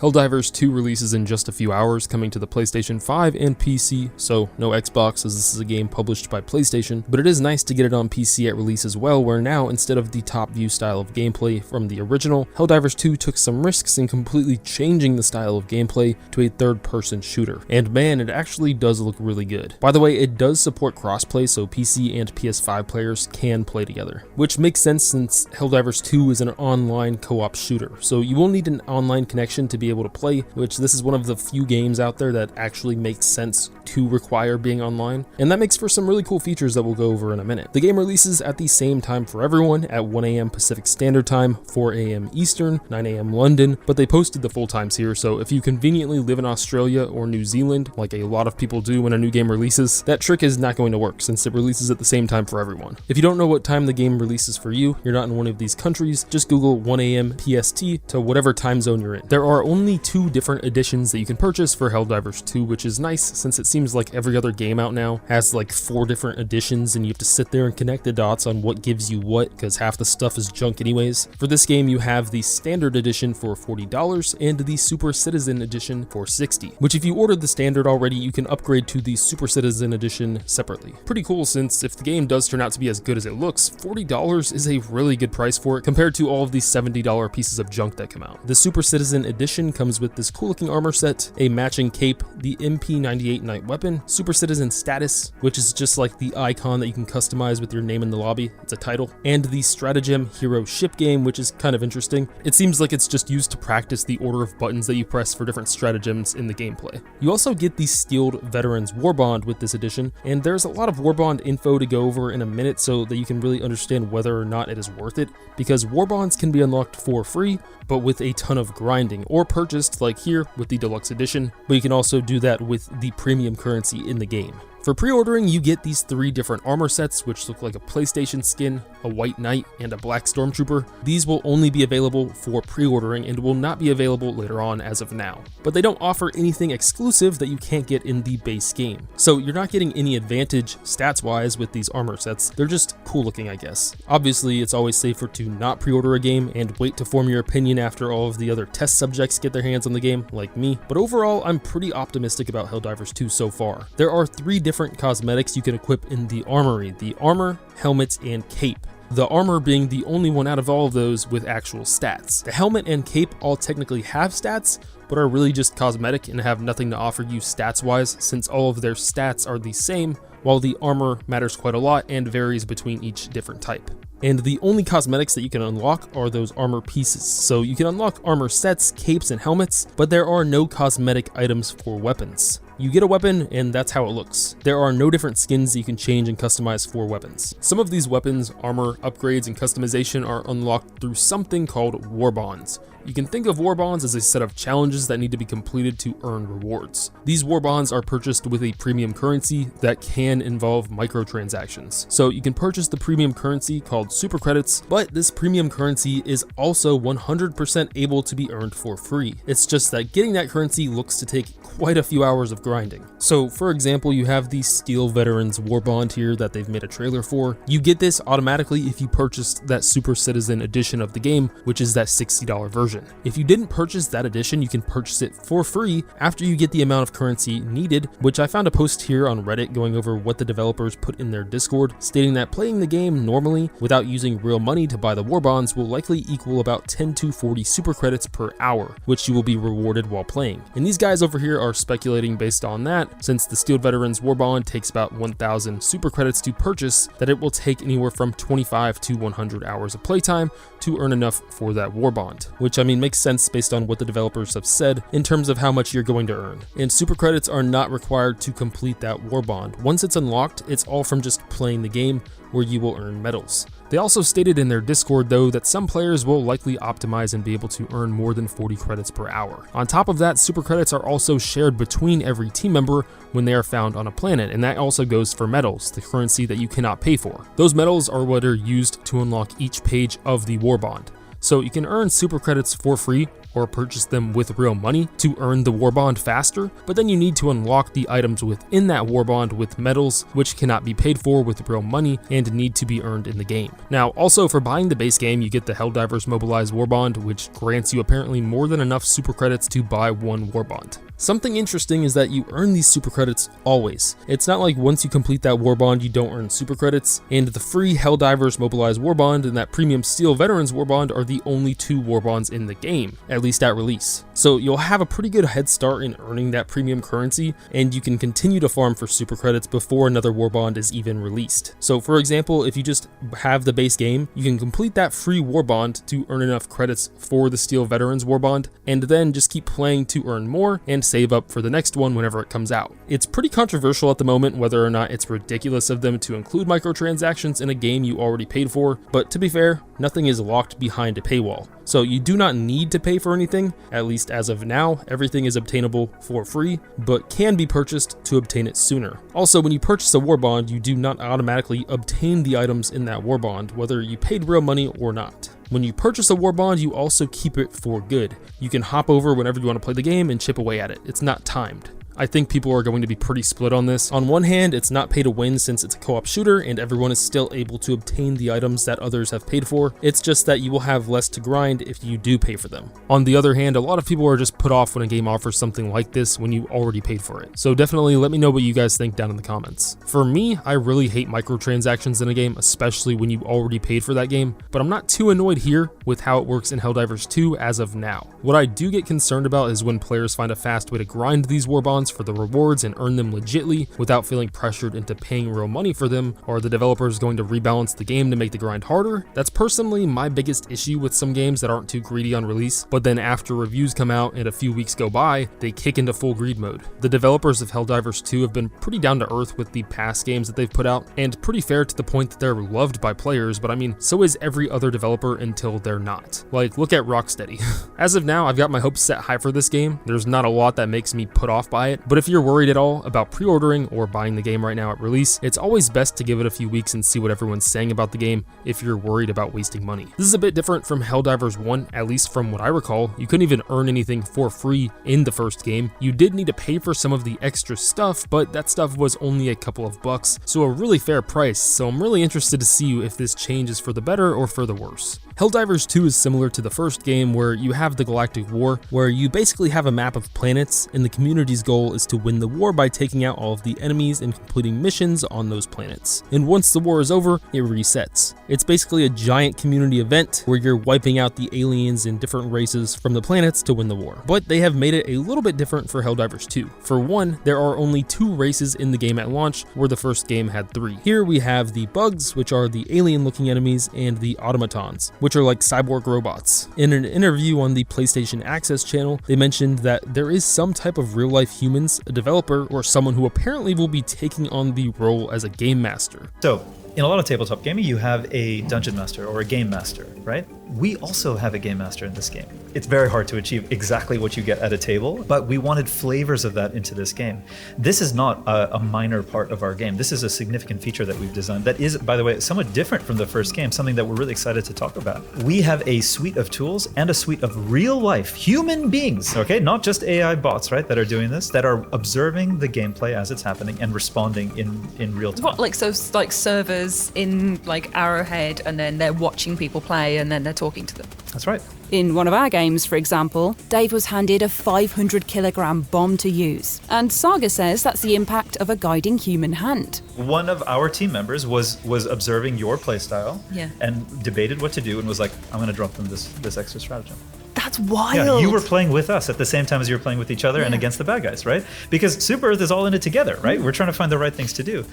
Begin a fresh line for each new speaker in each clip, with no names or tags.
Helldivers 2 releases in just a few hours, coming to the PlayStation 5 and PC, so no Xbox as this is a game published by PlayStation, but it is nice to get it on PC at release as well, where now instead of the top view style of gameplay from the original, Helldivers 2 took some risks in completely changing the style of gameplay to a third-person shooter, and man, it actually does look really good. By the way, it does support crossplay, so PC and PS5 players can play together, which makes sense since Helldivers 2 is an online co-op shooter, so you will need an online connection to be able to play, which this is one of the few games out there that actually makes sense to require being online, and that makes for some really cool features that we'll go over in a minute. The game releases at the same time for everyone at 1 AM Pacific Standard Time, 4 AM Eastern, 9 AM London, but they posted the full times here, so if you conveniently live in Australia or New Zealand, like a lot of people do when a new game releases, that trick is not going to work since it releases at the same time for everyone. If you don't know what time the game releases for you, you're not in one of these countries, just Google 1 AM PST to whatever time zone you're in. There are only two different editions that you can purchase for Helldivers 2, which is nice since it seems like every other game out now has like 4 different editions and you have to sit there and connect the dots on what gives you what because half the stuff is junk anyways. For this game you have the standard edition for $40 and the Super Citizen edition for $60, which if you ordered the standard already you can upgrade to the Super Citizen edition separately. Pretty cool since if the game does turn out to be as good as it looks, $40 is a really good price for it compared to all of these $70 pieces of junk that come out. The Super Citizen edition comes with this cool looking armor set, a matching cape, the MP98 night weapon, Super Citizen status, which is just like the icon that you can customize with your name in the lobby, it's a title, and the Stratagem Hero ship game, which is kind of interesting. It seems like it's just used to practice the order of buttons that you press for different stratagems in the gameplay. You also get the Steeled Veterans Warbond with this edition, and there's a lot of Warbond info to go over in a minute so that you can really understand whether or not it is worth it, because Warbonds can be unlocked for free, but with a ton of grinding, or purchased like here with the deluxe edition, but you can also do that with the premium currency in the game. For pre-ordering, you get these 3 different armor sets, which look like a PlayStation skin, a white knight, and a black stormtrooper. These will only be available for pre-ordering and will not be available later on as of now. But they don't offer anything exclusive that you can't get in the base game. So you're not getting any advantage stats-wise with these armor sets. They're just cool looking, I guess. Obviously, it's always safer to not pre-order a game and wait to form your opinion after all of the other test subjects get their hands on the game, like me. But overall, I'm pretty optimistic about Helldivers 2 so far. There are 3 different cosmetics you can equip in the armory: the armor, helmets, and cape. The armor being the only one out of all of those with actual stats. The helmet and cape all technically have stats, but are really just cosmetic and have nothing to offer you stats wise since all of their stats are the same, while the armor matters quite a lot and varies between each different type. And the only cosmetics that you can unlock are those armor pieces. So you can unlock armor sets, capes, and helmets, but there are no cosmetic items for weapons. You get a weapon and that's how it looks. There are no different skins that you can change and customize for weapons. Some of these weapons, armor, upgrades, and customization are unlocked through something called Warbonds. You can think of Warbonds as a set of challenges that need to be completed to earn rewards. These Warbonds are purchased with a premium currency that can involve microtransactions. So you can purchase the premium currency called super credits, but this premium currency is also 100% able to be earned for free. It's just that getting that currency looks to take quite a few hours of grinding. So for example, you have the Steel Veterans Warbond here that they've made a trailer for. You get this automatically if you purchased that Super Citizen edition of the game, which is that $60 version. If you didn't purchase that edition, you can purchase it for free after you get the amount of currency needed, which I found a post here on Reddit going over what the developers put in their Discord, stating that playing the game normally without using real money to buy the Warbonds will likely equal about 10 to 40 super credits per hour, which you will be rewarded while playing. And these guys over here are speculating based on that, since the Steel Veterans Warbond takes about 1,000 super credits to purchase, that it will take anywhere from 25 to 100 hours of playtime to earn enough for that Warbond, which I mean makes sense based on what the developers have said in terms of how much you're going to earn. And super credits are not required to complete that Warbond. Once it's unlocked, it's all from just playing the game, where you will earn medals. They also stated in their Discord though that some players will likely optimize and be able to earn more than 40 credits per hour. On top of that, super credits are also shared between every team member when they are found on a planet, and that also goes for medals, the currency that you cannot pay for. Those medals are what are used to unlock each page of the Warbond. So you can earn super credits for free or purchase them with real money to earn the Warbond faster, but then you need to unlock the items within that Warbond with medals, which cannot be paid for with real money and need to be earned in the game. Now, also for buying the base game, you get the Helldivers Mobilized Warbond, which grants you apparently more than enough super credits to buy one Warbond. Something interesting is that you earn these super credits always. It's not like once you complete that Warbond you don't earn super credits, and the free Helldivers Mobilized Warbond and that premium Steel Veterans Warbond are the only two Warbonds in the game, at least at release. So you'll have a pretty good head start in earning that premium currency, and you can continue to farm for super credits before another Warbond is even released. So for example, if you just have the base game, you can complete that free Warbond to earn enough credits for the Steel Veterans Warbond, and then just keep playing to earn more and save up for the next one whenever it comes out. It's pretty controversial at the moment whether or not it's ridiculous of them to include microtransactions in a game you already paid for, but to be fair, nothing is locked behind a paywall. So you do not need to pay for anything, at least as of now. Everything is obtainable for free, but can be purchased to obtain it sooner. Also, when you purchase a Warbond, you do not automatically obtain the items in that Warbond, whether you paid real money or not. When you purchase a Warbond, you also keep it for good. You can hop over whenever you want to play the game and chip away at it. It's not timed. I think people are going to be pretty split on this. On one hand, it's not pay to win since it's a co-op shooter and everyone is still able to obtain the items that others have paid for. It's just that you will have less to grind if you do pay for them. On the other hand, a lot of people are just put off when a game offers something like this when you already paid for it. So definitely let me know what you guys think down in the comments. For me, I really hate microtransactions in a game, especially when you already paid for that game, but I'm not too annoyed here with how it works in Helldivers 2 as of now. What I do get concerned about is when players find a fast way to grind these Warbonds for the rewards and earn them legitly without feeling pressured into paying real money for them. Are the developers going to rebalance the game to make the grind harder? That's personally my biggest issue with some games that aren't too greedy on release, but then after reviews come out and a few weeks go by, they kick into full greed mode. The developers of Helldivers 2 have been pretty down to earth with the past games that they've put out, and pretty fair to the point that they're loved by players, but I mean, so is every other developer until they're not. Like, look at Rocksteady. As of now, I've got my hopes set high for this game. There's not a lot that makes me put off by it, but if you're worried at all about pre-ordering or buying the game right now at release, it's always best to give it a few weeks and see what everyone's saying about the game if you're worried about wasting money. This is a bit different from Helldivers 1, at least from what I recall. You couldn't even earn anything for free in the first game. You did need to pay for some of the extra stuff, but that stuff was only a couple of bucks, so a really fair price. So I'm really interested to see if this changes for the better or for the worse. Helldivers 2 is similar to the first game where you have the Galactic War, where you basically have a map of planets and the community's goal is to win the war by taking out all of the enemies and completing missions on those planets. And once the war is over, it resets. It's basically a giant community event where you're wiping out the aliens and different races from the planets to win the war. But they have made it a little bit different for Helldivers 2. For one, there are only 2 races in the game at launch, where the first game had 3. Here we have the bugs, which are the alien looking enemies, and the automatons, which are like cyborg robots. In an interview on the PlayStation Access channel, they mentioned that there is some type of real life humans, a developer, or someone who apparently will be taking on the role as a game master.
So, in a lot of tabletop gaming, you have a dungeon master or a game master, right? We also have a game master in this game. It's very hard to achieve exactly what you get at a table, but we wanted flavors of that into this game. This is not a minor part of our game. This is a significant feature that we've designed that is, by the way, somewhat different from the first game, something that we're really excited to talk about. We have a suite of tools and a suite of real life human beings, okay? Not just AI bots, right, that are doing this, that are observing the gameplay as it's happening and responding in real time.
What, like, so like servers in like Arrowhead, and then they're watching people play and then they're talking to them.
That's right.
In one of our games, for example, Dave was handed a 500-kilogram bomb to use, and Saga says that's the impact of a guiding human hand.
One of our team members was observing your playstyle and debated what to do and was like, I'm going to drop them this extra stratagem.
That's wild.
Yeah, you were playing with us at the same time as you were playing with each other and against the bad guys, right? Because Super Earth is all in it together, right? We're trying to find the right things to do.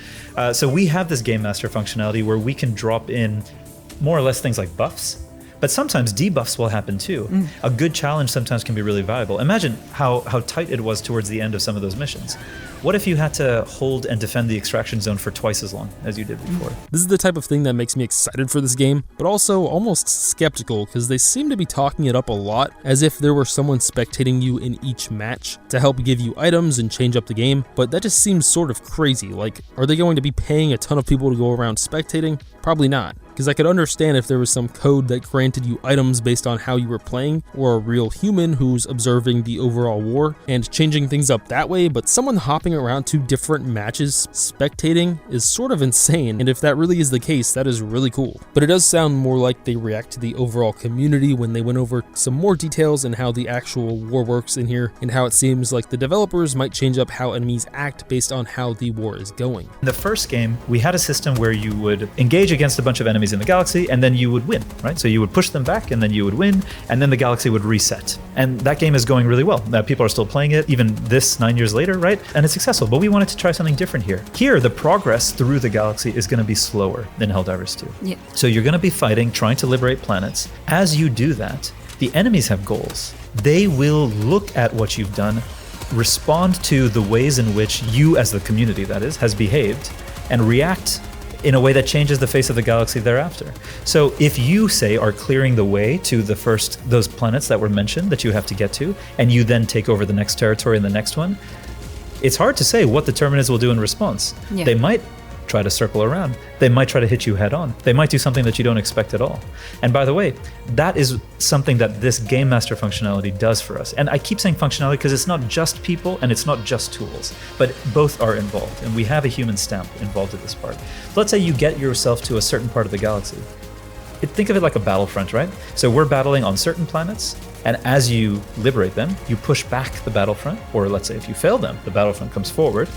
So we have this Game Master functionality where we can drop in more or less things like buffs, but sometimes debuffs will happen too. A good challenge sometimes can be really valuable. Imagine how tight it was towards the end of some of those missions. What if you had to hold and defend the extraction zone for twice as long as you did before?
This is the type of thing that makes me excited for this game, but also almost skeptical because they seem to be talking it up a lot as if there were someone spectating you in each match to help give you items and change up the game, but that just seems sort of crazy. Like, are they going to be paying a ton of people to go around spectating? Probably not. Because I could understand if there was some code that granted you items based on how you were playing, or a real human who's observing the overall war and changing things up that way, but someone hopping around to different matches spectating is sort of insane, and if that really is the case, that is really cool. But it does sound more like they react to the overall community when they went over some more details and how the actual war works in here, and how it seems like the developers might change up how enemies act based on how the war is going.
In the first game, we had a system where you would engage against a bunch of enemies in the galaxy, and then you would win, right? So you would push them back, and then you would win, and then the galaxy would reset. And that game is going really well. People are still playing it, even this 9 years later, right? And it's successful, but we wanted to try something different here. Here, the progress through the galaxy is going to be slower than Helldivers 2.
Yeah.
So you're going to be fighting, trying to liberate planets. As you do that, the enemies have goals. They will look at what you've done, respond to the ways in which you, as the community that is, has behaved, and react in a way that changes the face of the galaxy thereafter. So if you, say, are clearing the way to those planets that were mentioned that you have to get to, and you then take over the next territory and the next one, it's hard to say what the Terminus will do in response.
Yeah.
They might try to circle around. They might try to hit you head on. They might do something that you don't expect at all. And by the way, that is something that this Game Master functionality does for us. And I keep saying functionality because it's not just people and it's not just tools, but both are involved. And we have a human stamp involved in this part. Let's say you get yourself to a certain part of the galaxy. Think of it like a battlefront, right? So we're battling on certain planets, and as you liberate them, you push back the battlefront, or let's say if you fail them, the battlefront comes forward,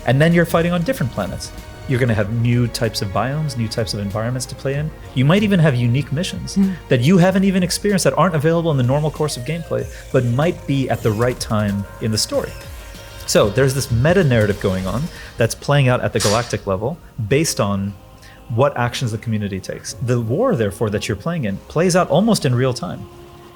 and then you're fighting on different planets. You're going to have new types of biomes, new types of environments to play in. You might even have unique missions that you haven't even experienced, that aren't available in the normal course of gameplay, but might be at the right time in the story. So there's this meta-narrative going on that's playing out at the galactic level based on what actions the community takes. The war, therefore, that you're playing in plays out almost in real time.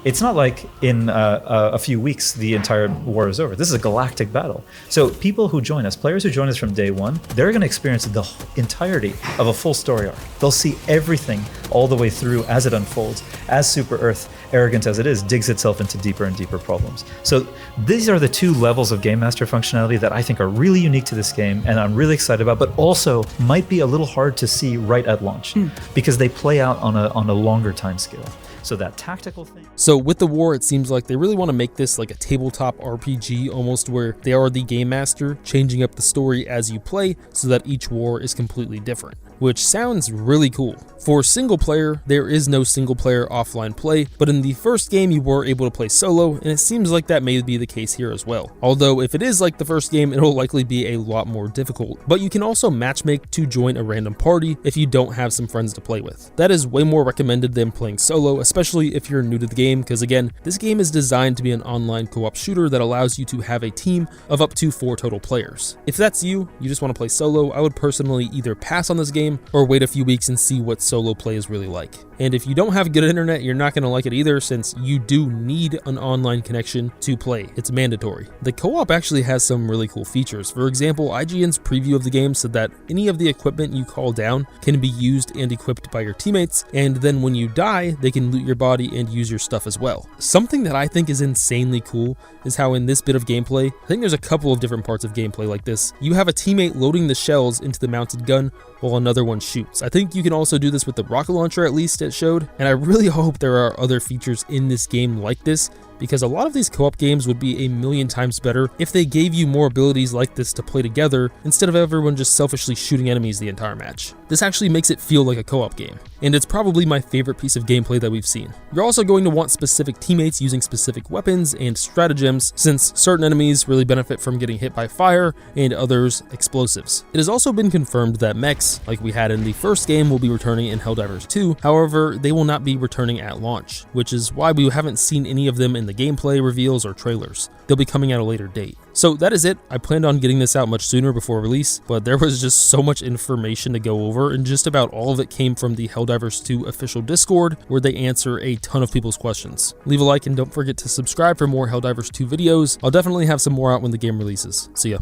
It's not like in a few weeks the entire war is over. This is a galactic battle. So people who join us, players who join us from day one, they're going to experience the entirety of a full story arc. They'll see everything all the way through as it unfolds, as Super Earth, arrogant as it is, digs itself into deeper and deeper problems. So these are the two levels of Game Master functionality that I think are really unique to this game and I'm really excited about, but also might be a little hard to see right at launch because they play out on a longer time scale. So that tactical thing.
So with the war, it seems like they really want to make this like a tabletop RPG, almost where they are the game master, changing up the story as you play so that each war is completely different, which sounds really cool. For single player, there is no single player offline play, but in the first game you were able to play solo, and it seems like that may be the case here as well. Although if it is like the first game, it'll likely be a lot more difficult, but you can also matchmake to join a random party if you don't have some friends to play with. That is way more recommended than playing solo, especially if you're new to the game, because again, this game is designed to be an online co-op shooter that allows you to have a team of up to 4 total players. If that's you just want to play solo, I would personally either pass on this game or wait a few weeks and see what solo play is really like. And if you don't have good internet, you're not going to like it either, since you do need an online connection to play. It's mandatory. The co-op actually has some really cool features. For example, IGN's preview of the game said that any of the equipment you call down can be used and equipped by your teammates, and then when you die, they can loot your body and use your stuff as well. Something that I think is insanely cool is how in this bit of gameplay, I think there's a couple of different parts of gameplay like this. You have a teammate loading the shells into the mounted gun while another one shoots. I think you can also do this with the rocket launcher, at least it showed, and I really hope there are other features in this game like this, because a lot of these co-op games would be a million times better if they gave you more abilities like this to play together instead of everyone just selfishly shooting enemies the entire match. This actually makes it feel like a co-op game, and it's probably my favorite piece of gameplay that we've seen. You're also going to want specific teammates using specific weapons and stratagems, since certain enemies really benefit from getting hit by fire and others explosives. It has also been confirmed that mechs, like we had in the first game, will be returning in Helldivers 2, however, they will not be returning at launch, which is why we haven't seen any of them in the gameplay reveals or trailers. They'll be coming at a later date. So that is it. I planned on getting this out much sooner before release, but there was just so much information to go over, and just about all of it came from the Helldivers 2 official Discord, where they answer a ton of people's questions. Leave a like and don't forget to subscribe for more Helldivers 2 videos. I'll definitely have some more out when the game releases. See ya.